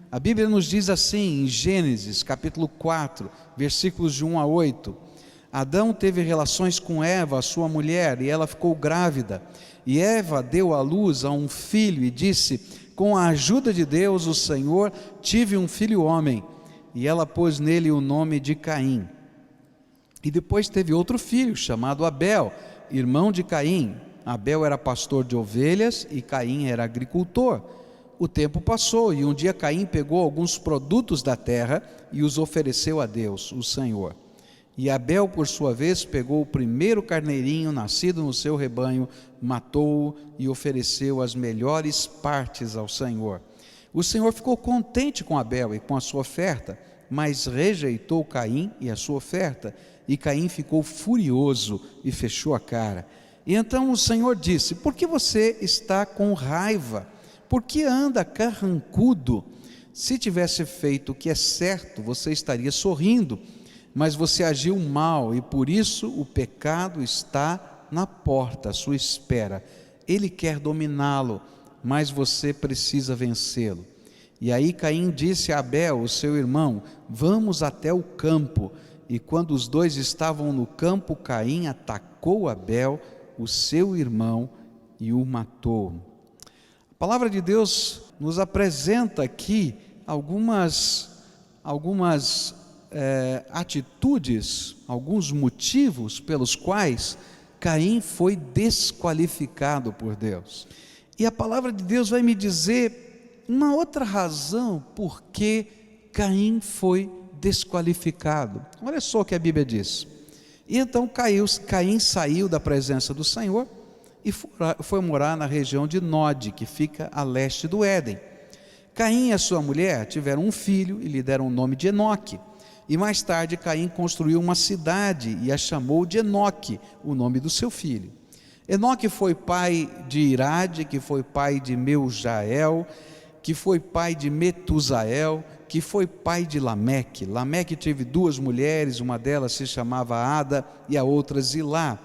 A Bíblia nos diz assim em Gênesis capítulo 4, versículos de 1 a 8: Adão teve relações com Eva, sua mulher, e ela ficou grávida. E Eva deu à luz a um filho e disse: com a ajuda de Deus, o Senhor, tive um filho homem. E ela pôs nele o nome de Caim. E depois teve outro filho chamado Abel, irmão de Caim. Abel era pastor de ovelhas e Caim era agricultor. O tempo passou e um dia Caim pegou alguns produtos da terra e os ofereceu a Deus, o Senhor. E Abel, por sua vez, pegou o primeiro carneirinho nascido no seu rebanho, matou-o e ofereceu as melhores partes ao Senhor. O Senhor ficou contente com Abel e com a sua oferta, mas rejeitou Caim e a sua oferta. E Caim ficou furioso e fechou a cara. E então o Senhor disse: por que você está com raiva? Por que anda carrancudo? Se tivesse feito o que é certo, você estaria sorrindo, mas você agiu mal e por isso o pecado está na porta, à sua espera. Ele quer dominá-lo, mas você precisa vencê-lo. E aí Caim disse a Abel, o seu irmão: vamos até o campo. E quando os dois estavam no campo, Caim atacou Abel, o seu irmão, e o matou. A palavra de Deus nos apresenta aqui algumas atitudes, alguns motivos pelos quais Caim foi desqualificado por Deus. E a palavra de Deus vai me dizer uma outra razão por que Caim foi desqualificado. Olha só o que a Bíblia diz: e então Caim saiu da presença do Senhor e foi morar na região de Nod, que fica a leste do Éden. Caim e a sua mulher tiveram um filho e lhe deram o nome de Enoque. E mais tarde Caim construiu uma cidade e a chamou de Enoque, o nome do seu filho. Enoque foi pai de Irade, que foi pai de Meujael, que foi pai de Metusael, que foi pai de Lameque. Lameque teve duas mulheres, uma delas se chamava Ada e a outra Zilá.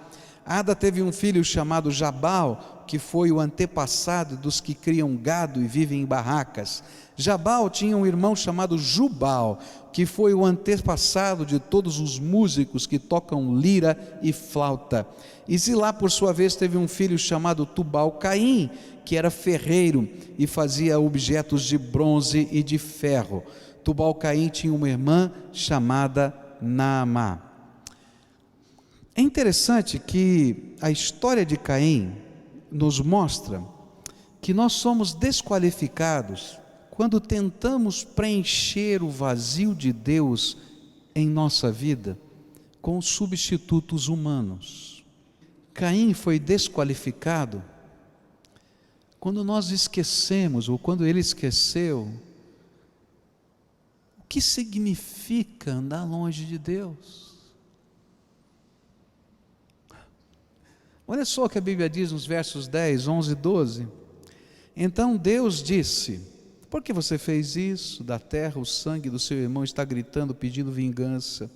Ada teve um filho chamado Jabal, que foi o antepassado dos que criam gado e vivem em barracas. Jabal tinha um irmão chamado Jubal, que foi o antepassado de todos os músicos que tocam lira e flauta. E Zilá, por sua vez, teve um filho chamado Tubal-Caim, que era ferreiro e fazia objetos de bronze e de ferro. Tubal-Caim tinha uma irmã chamada Naamá. É interessante que a história de Caim nos mostra que nós somos desqualificados quando tentamos preencher o vazio de Deus em nossa vida com substitutos humanos. Caim foi desqualificado quando nós esquecemos, ou quando ele esqueceu, o que significa andar longe de Deus. Olha só o que a Bíblia diz nos versos 10, 11 e 12. Então Deus disse: por que você fez isso? Da terra o sangue do seu irmão está gritando, pedindo vingança.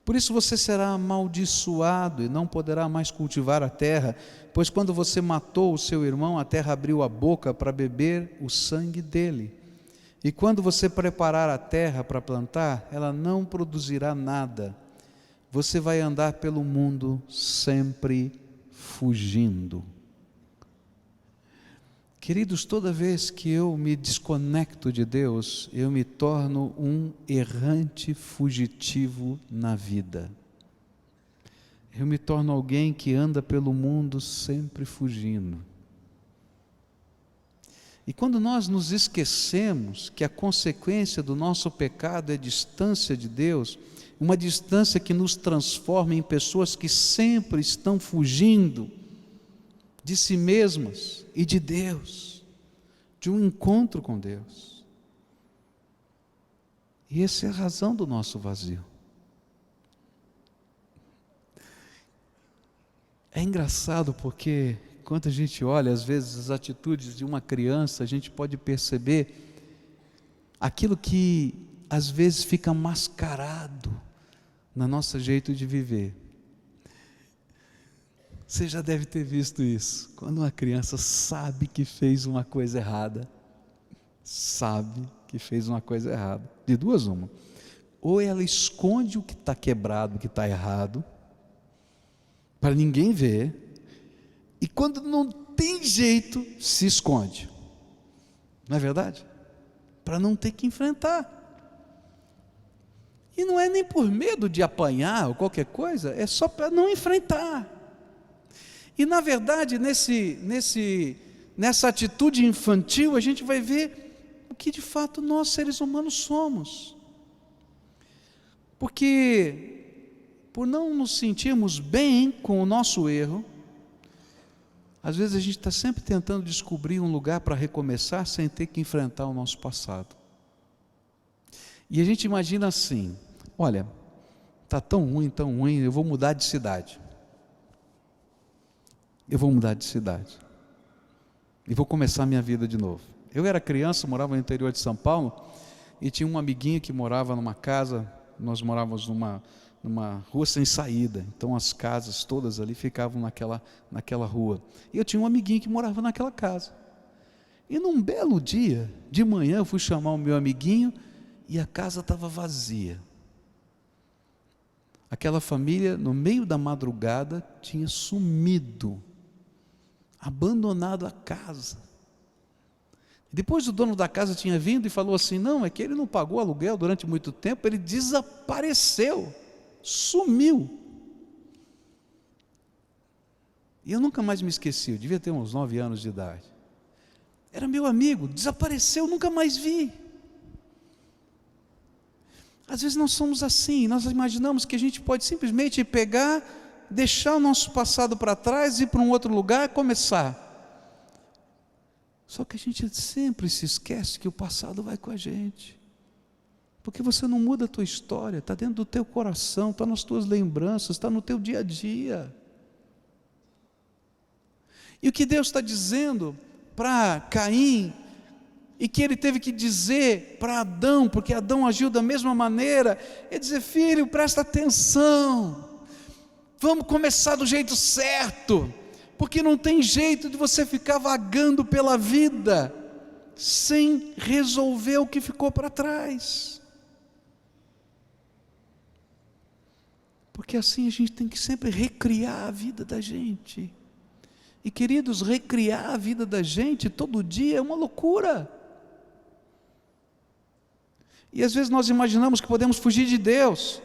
Por isso você será amaldiçoado e não poderá mais cultivar a terra, pois quando você matou o seu irmão, a terra abriu a boca para beber o sangue dele. E quando você preparar a terra para plantar, ela não produzirá nada. Você vai andar pelo mundo sempre fugindo. Queridos, toda vez que eu me desconecto de Deus, eu me torno um errante fugitivo na vida. Eu me torno alguém que anda pelo mundo sempre fugindo. E quando nós nos esquecemos que a consequência do nosso pecado é distância de Deus, uma distância que nos transforma em pessoas que sempre estão fugindo de si mesmas e de Deus, de um encontro com Deus. E essa é a razão do nosso vazio. É engraçado porque quando a gente olha às vezes as atitudes de uma criança, a gente pode perceber aquilo que às vezes fica mascarado no nosso jeito de viver. Você já deve ter visto isso, quando uma criança sabe que fez uma coisa errada, sabe que fez uma coisa errada. De duas, uma. Ou ela esconde o que está quebrado, o que está errado, para ninguém ver, e quando não tem jeito, se esconde. Não é verdade? Para não ter que enfrentar. E não é nem por medo de apanhar ou qualquer coisa, é só para não enfrentar. E na verdade, nessa atitude infantil, a gente vai ver o que de fato nós, seres humanos, somos. Porque, por não nos sentirmos bem com o nosso erro, às vezes a gente está sempre tentando descobrir um lugar para recomeçar sem ter que enfrentar o nosso passado. E a gente imagina assim: olha, está tão ruim, eu vou mudar de cidade. Eu vou mudar de cidade. E vou começar a minha vida de novo. Eu era criança, morava no interior de São Paulo, e tinha um amiguinho que morava numa casa, nós morávamos numa rua sem saída, então as casas todas ali ficavam naquela rua. E eu tinha um amiguinho que morava naquela casa. E num belo dia, de manhã, eu fui chamar o meu amiguinho, e a casa estava vazia. Aquela família, no meio da madrugada, tinha sumido, abandonado a casa. Depois o dono da casa tinha vindo e falou assim: não, é que ele não pagou aluguel durante muito tempo, ele desapareceu, sumiu. E eu nunca mais me esqueci, eu devia ter uns 9 anos de idade. Era meu amigo, desapareceu, nunca mais vi. Às vezes nós somos assim, nós imaginamos que a gente pode simplesmente pegar, deixar o nosso passado para trás, ir para um outro lugar e começar. Só que a gente sempre se esquece que o passado vai com a gente. Porque você não muda a tua história, está dentro do teu coração, está nas tuas lembranças, está no teu dia a dia. E o que Deus está dizendo para Caim, e que ele teve que dizer para Adão, porque Adão agiu da mesma maneira, é dizer: filho, presta atenção, vamos começar do jeito certo, porque não tem jeito de você ficar vagando pela vida, sem resolver o que ficou para trás, porque assim a gente tem que sempre recriar a vida da gente, e queridos, recriar a vida da gente todo dia é uma loucura. E às vezes nós imaginamos que podemos fugir de Deus.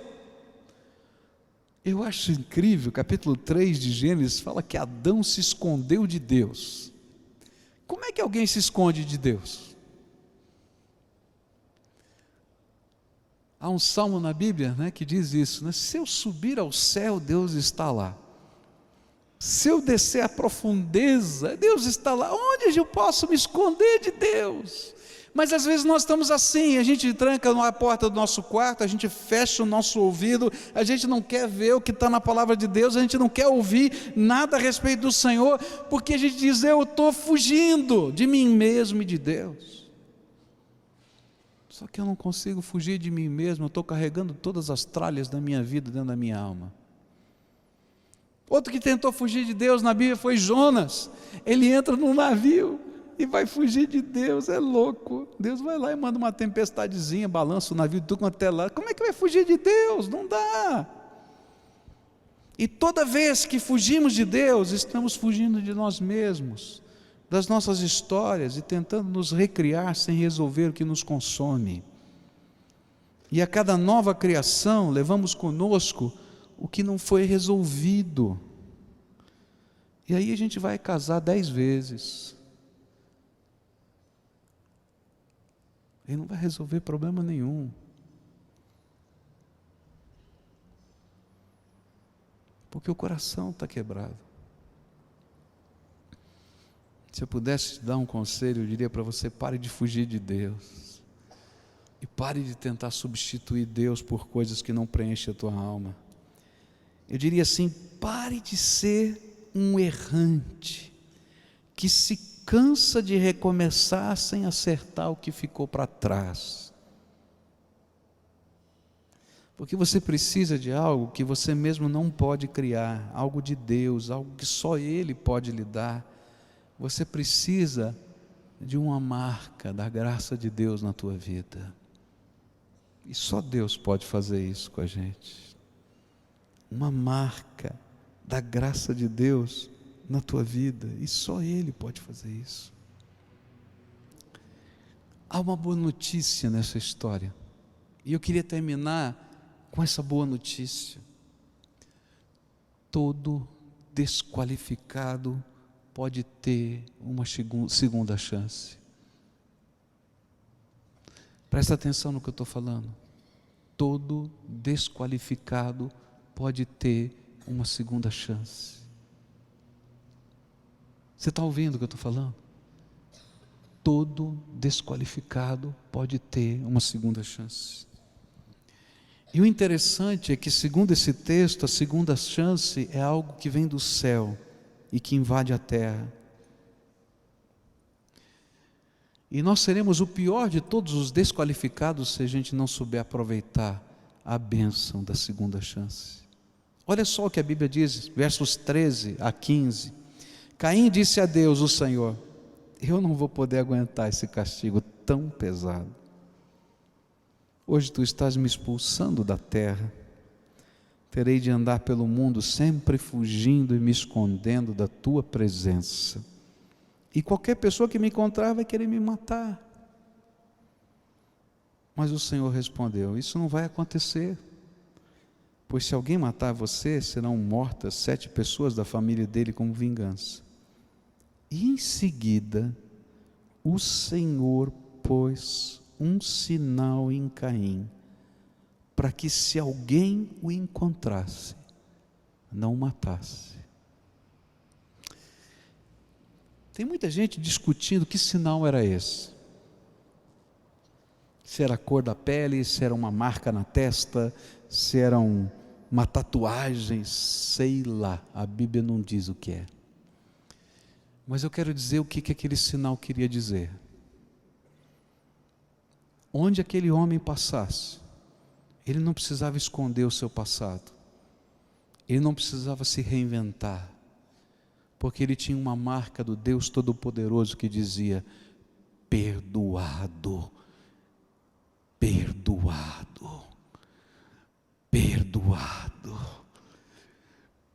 Eu acho incrível, capítulo 3 de Gênesis fala que Adão se escondeu de Deus. Como é que alguém se esconde de Deus? Há um salmo na Bíblia, que diz isso, né? Se eu subir ao céu, Deus está lá. Se eu descer à profundeza, Deus está lá. Onde eu posso me esconder de Deus? Mas às vezes nós estamos assim, a gente tranca a porta do nosso quarto, a gente fecha o nosso ouvido, a gente não quer ver o que está na palavra de Deus, a gente não quer ouvir nada a respeito do Senhor, porque a gente diz: eu estou fugindo de mim mesmo e de Deus. Só que eu não consigo fugir de mim mesmo, eu estou carregando todas as tralhas da minha vida dentro da minha alma. Outro que tentou fugir de Deus na Bíblia foi Jonas. Ele entra num navio e vai fugir de Deus, é louco. Deus vai lá e manda uma tempestadezinha, balança o navio de tudo quanto é lá. Como é que vai fugir de Deus? Não dá. E toda vez que fugimos de Deus, estamos fugindo de nós mesmos, das nossas histórias, e tentando nos recriar sem resolver o que nos consome. E a cada nova criação levamos conosco o que não foi resolvido. E aí a gente vai casar 10 vezes. E não vai resolver problema nenhum. Porque o coração está quebrado. Se eu pudesse te dar um conselho, eu diria para você: pare de fugir de Deus. E pare de tentar substituir Deus por coisas que não preenchem a tua alma. Eu diria assim: pare de ser um errante, que se cansa de recomeçar sem acertar o que ficou para trás. Porque você precisa de algo que você mesmo não pode criar, algo de Deus, algo que só Ele pode lhe dar. Você precisa de uma marca da graça de Deus na tua vida. E só Deus pode fazer isso com a gente. Uma marca da graça de Deus na tua vida, e só Ele pode fazer isso. Há uma boa notícia nessa história, e eu queria terminar com essa boa notícia. Todo desqualificado pode ter uma segunda chance. Presta atenção no que eu estou falando. Todo desqualificado pode ter uma segunda chance. Você está ouvindo o que eu estou falando? Todo desqualificado pode ter uma segunda chance. E o interessante é que, segundo esse texto, a segunda chance é algo que vem do céu e que invade a terra. E nós seremos o pior de todos os desqualificados se a gente não souber aproveitar a bênção da segunda chance. Olha só o que a Bíblia diz, versos 13 a 15. Caim disse a Deus, o Senhor: eu não vou poder aguentar esse castigo tão pesado. Hoje tu estás me expulsando da terra. Terei de andar pelo mundo sempre fugindo e me escondendo da tua presença. E qualquer pessoa que me encontrar vai querer me matar. Mas o Senhor respondeu: isso não vai acontecer. Pois se alguém matar você, serão mortas 7 pessoas da família dele como vingança. E em seguida, o Senhor pôs um sinal em Caim, para que se alguém o encontrasse, não o matasse. Tem muita gente discutindo que sinal era esse. Se era a cor da pele, se era uma marca na testa, se era uma tatuagem, sei lá, a Bíblia não diz o que é. Mas eu quero dizer o que aquele sinal queria dizer. Onde aquele homem passasse, ele não precisava esconder o seu passado, ele não precisava se reinventar, porque ele tinha uma marca do Deus Todo-Poderoso que dizia: perdoado, perdoado, perdoado,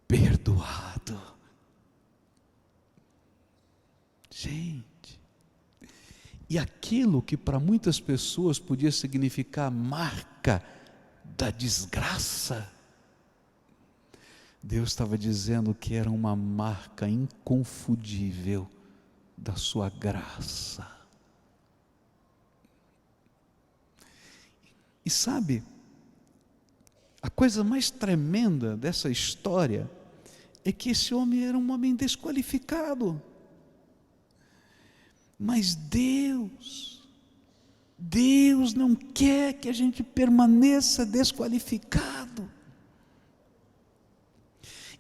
perdoado. Gente, e aquilo que para muitas pessoas podia significar marca da desgraça, Deus estava dizendo que era uma marca inconfundível da sua graça. E sabe, a coisa mais tremenda dessa história é que esse homem era um homem desqualificado. Mas Deus não quer que a gente permaneça desqualificado.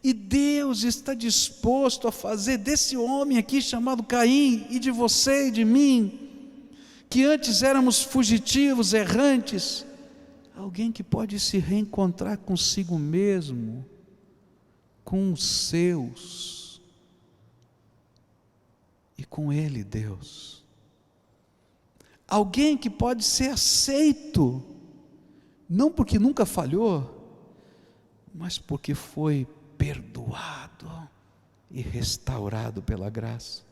E Deus está disposto a fazer desse homem aqui chamado Caim, e de você e de mim, que antes éramos fugitivos, errantes, alguém que pode se reencontrar consigo mesmo, com os seus, e com Ele, Deus. Alguém que pode ser aceito, não porque nunca falhou, mas porque foi perdoado e restaurado pela graça.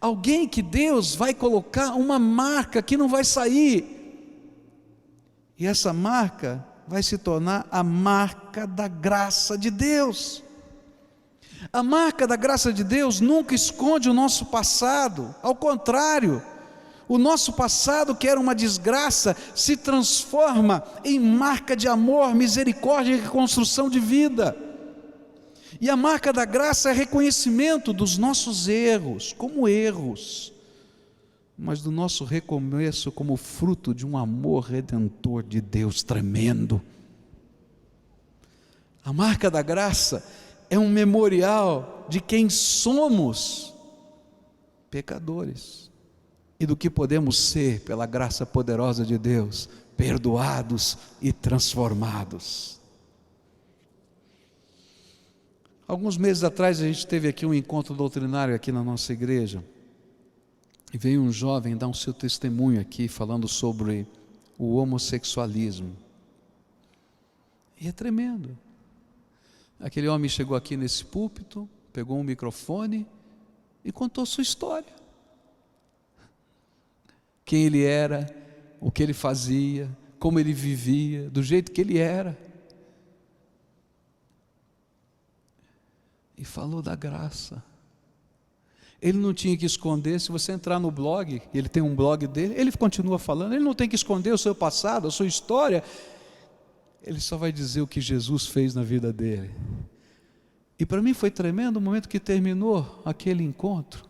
Alguém que Deus vai colocar uma marca que não vai sair, e essa marca vai se tornar a marca da graça de Deus. A marca da graça de Deus nunca esconde o nosso passado, ao contrário, o nosso passado, que era uma desgraça, se transforma em marca de amor, misericórdia e reconstrução de vida. E a marca da graça é reconhecimento dos nossos erros, como erros, mas do nosso recomeço como fruto de um amor redentor de Deus tremendo. A marca da graça é um memorial de quem somos, pecadores, e do que podemos ser pela graça poderosa de Deus, perdoados e transformados. Alguns meses atrás a gente teve aqui um encontro doutrinário aqui na nossa igreja, E veio um jovem dar o seu testemunho aqui, falando sobre o homossexualismo. E é tremendo. Aquele homem chegou aqui nesse púlpito, pegou um microfone e contou sua história. Quem ele era, o que ele fazia, como ele vivia, do jeito que ele era. E falou da graça. Ele não tinha que esconder. Se você entrar no blog, ele tem um blog dele, ele continua falando, ele não tem que esconder o seu passado, a sua história. Ele só vai dizer o que Jesus fez na vida dele. E para mim foi tremendo o momento que terminou aquele encontro,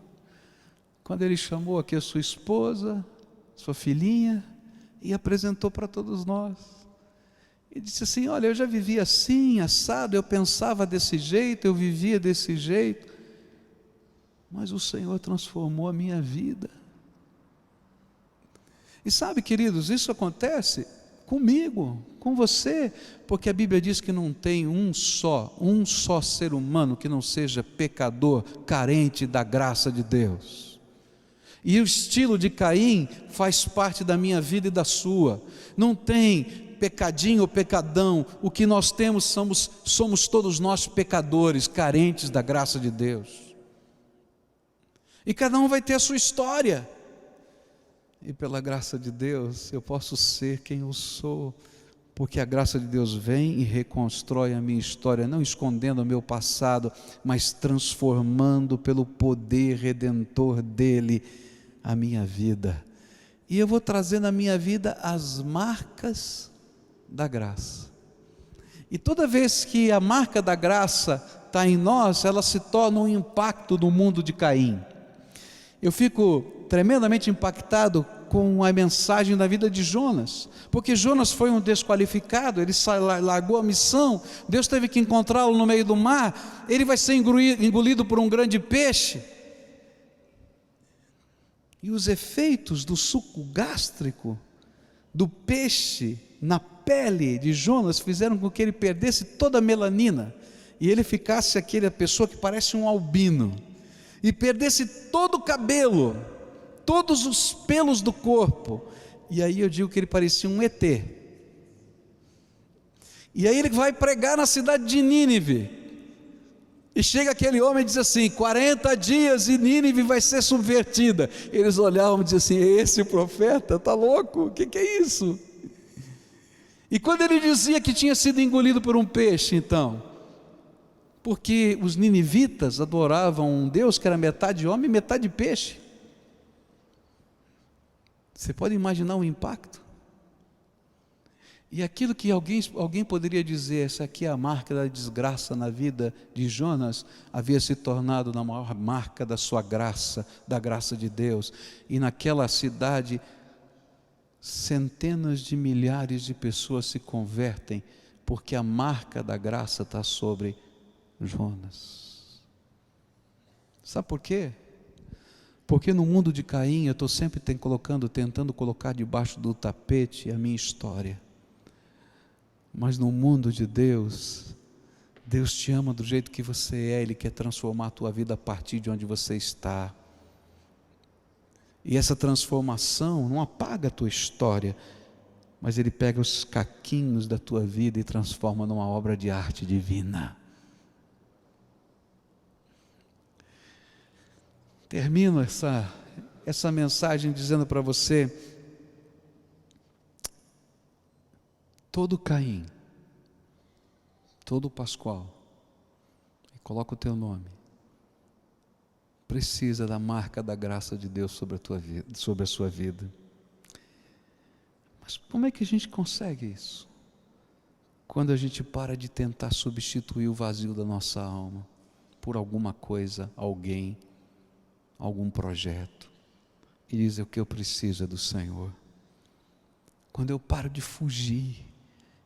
quando ele chamou aqui a sua esposa, sua filhinha, e apresentou para todos nós. E disse assim: olha, eu já vivia assim, assado, eu pensava desse jeito, eu vivia desse jeito, mas o Senhor transformou a minha vida. E sabe, queridos, isso acontece comigo, com você, porque a Bíblia diz que não tem um só ser humano que não seja pecador, carente da graça de Deus. E o estilo de Caim faz parte da minha vida e da sua. Não tem pecadinho ou pecadão. O que nós temos somos todos nós pecadores, carentes da graça de Deus. E cada um vai ter a sua história. E pela graça de Deus eu posso ser quem eu sou, porque a graça de Deus vem e reconstrói a minha história, não escondendo o meu passado, mas transformando pelo poder redentor dele a minha vida. E eu vou trazer na minha vida as marcas da graça. E toda vez que a marca da graça está em nós, ela se torna um impacto no mundo de Caim. Eu fico tremendamente impactado com a mensagem da vida de Jonas, porque Jonas foi um desqualificado, ele largou a missão, Deus teve que encontrá-lo no meio do mar, ele vai ser engolido por um grande peixe, e os efeitos do suco gástrico do peixe na pele de Jonas fizeram com que ele perdesse toda a melanina, e ele ficasse aquela pessoa que parece um albino, e perdesse todo o cabelo, todos os pelos do corpo, e aí eu digo que ele parecia um ET. E aí ele vai pregar na cidade de Nínive, e chega aquele homem e diz assim: 40 dias e Nínive vai ser subvertida. Eles olhavam e diziam assim: esse profeta está louco, o que é isso? E quando ele dizia que tinha sido engolido por um peixe, então, porque os ninivitas adoravam um Deus que era metade homem e metade peixe. Você pode imaginar o impacto? E aquilo que alguém poderia dizer, essa aqui é a marca da desgraça na vida de Jonas, havia se tornado na maior marca da sua graça, da graça de Deus. E naquela cidade, centenas de milhares de pessoas se convertem, porque a marca da graça está sobre Jonas. Sabe por quê? Porque no mundo de Caim eu estou sempre tentando colocar debaixo do tapete a minha história. Mas no mundo de Deus, Deus te ama do jeito que você é, Ele quer transformar a tua vida a partir de onde você está. E essa transformação não apaga a tua história, mas Ele pega os caquinhos da tua vida e transforma numa obra de arte divina. Termino essa mensagem dizendo para você: todo Caim, todo Pascoal, e coloca o teu nome, precisa da marca da graça de Deus sobre a tua vida, sobre a sua vida. Mas como é que a gente consegue isso? Quando a gente para de tentar substituir o vazio da nossa alma por alguma coisa, alguém, algum projeto, e diz: o que eu preciso é do Senhor. Quando eu paro de fugir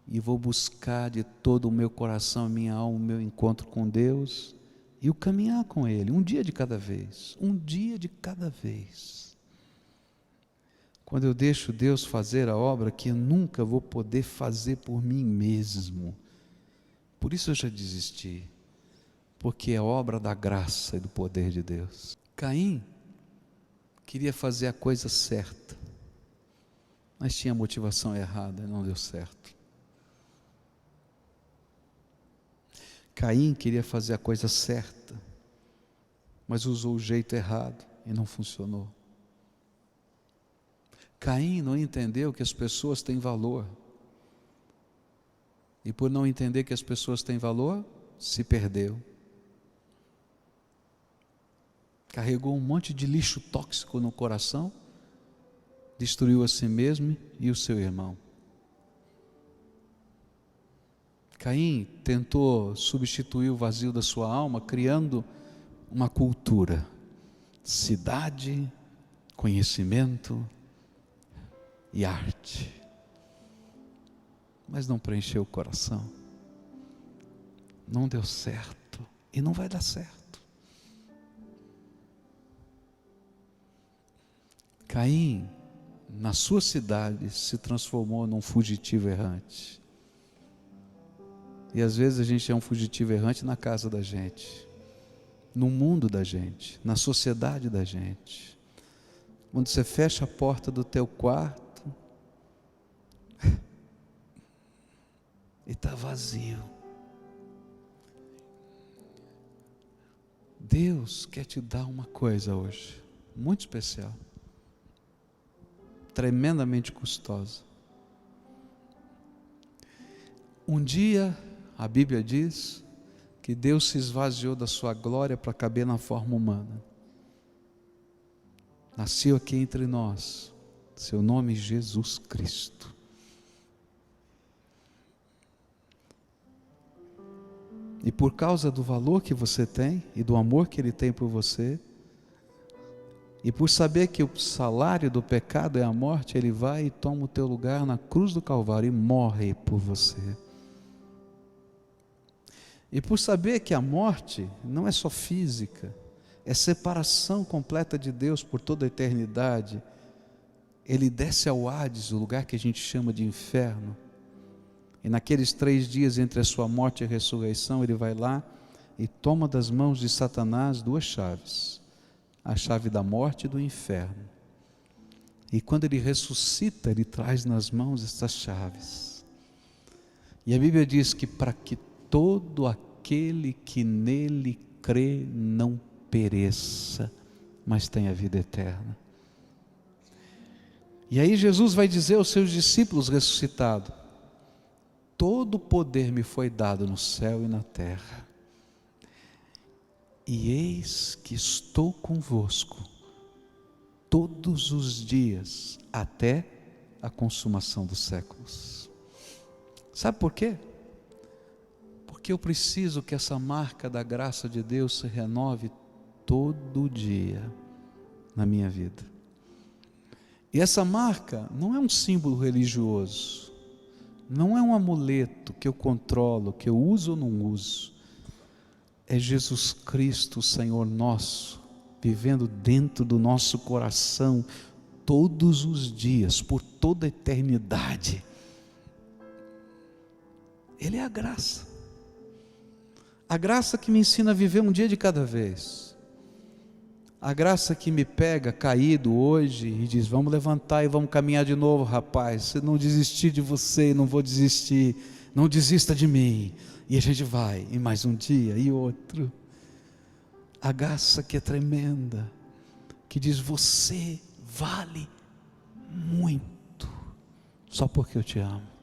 e vou buscar de todo o meu coração, a minha alma, o meu encontro com Deus, e o caminhar com Ele, um dia de cada vez, um dia de cada vez. Quando eu deixo Deus fazer a obra que eu nunca vou poder fazer por mim mesmo, por isso eu já desisti, porque é obra da graça e do poder de Deus. Caim queria fazer a coisa certa, mas tinha motivação errada e não deu certo. Caim queria fazer a coisa certa, mas usou o jeito errado e não funcionou. Caim não entendeu que as pessoas têm valor. E por não entender que as pessoas têm valor, se perdeu. Carregou um monte de lixo tóxico no coração, destruiu a si mesmo e o seu irmão. Caim tentou substituir o vazio da sua alma, criando uma cultura, cidade, conhecimento e arte. Mas não preencheu o coração. Não deu certo e não vai dar certo. Caim, na sua cidade, se transformou num fugitivo errante. E às vezes a gente é um fugitivo errante na casa da gente, no mundo da gente, na sociedade da gente. Quando você fecha a porta do teu quarto e está vazio. Deus quer te dar uma coisa hoje, muito especial, tremendamente custosa. Um dia, a Bíblia diz que Deus se esvaziou da sua glória para caber na forma humana. Nasceu aqui entre nós, seu nome Jesus Cristo. E por causa do valor que você tem e do amor que Ele tem por você, e por saber que o salário do pecado é a morte, Ele vai e toma o teu lugar na cruz do Calvário e morre por você. E por saber que a morte não é só física, é separação completa de Deus por toda a eternidade, Ele desce ao Hades, o lugar que a gente chama de inferno, e naqueles 3 dias entre a sua morte e a ressurreição, Ele vai lá e toma das mãos de Satanás 2 chaves, a chave da morte e do inferno. E quando Ele ressuscita, Ele traz nas mãos essas chaves. E a Bíblia diz que para que todo aquele que nele crê não pereça, mas tenha vida eterna. E aí Jesus vai dizer aos seus discípulos ressuscitados: todo o poder me foi dado no céu e na terra, e eis que estou convosco todos os dias até a consumação dos séculos. Sabe por quê? Porque eu preciso que essa marca da graça de Deus se renove todo dia na minha vida. E essa marca não é um símbolo religioso, não é um amuleto que eu controlo, que eu uso ou não uso. É Jesus Cristo, Senhor nosso, vivendo dentro do nosso coração todos os dias, por toda a eternidade. Ele é a graça. A graça que me ensina a viver um dia de cada vez. A graça que me pega caído hoje e diz: vamos levantar e vamos caminhar de novo, rapaz. Se não desistir de você, não vou desistir. Não desista de mim. E a gente vai, e mais um dia e outro. A graça que é tremenda, que diz: você vale muito, só porque eu te amo.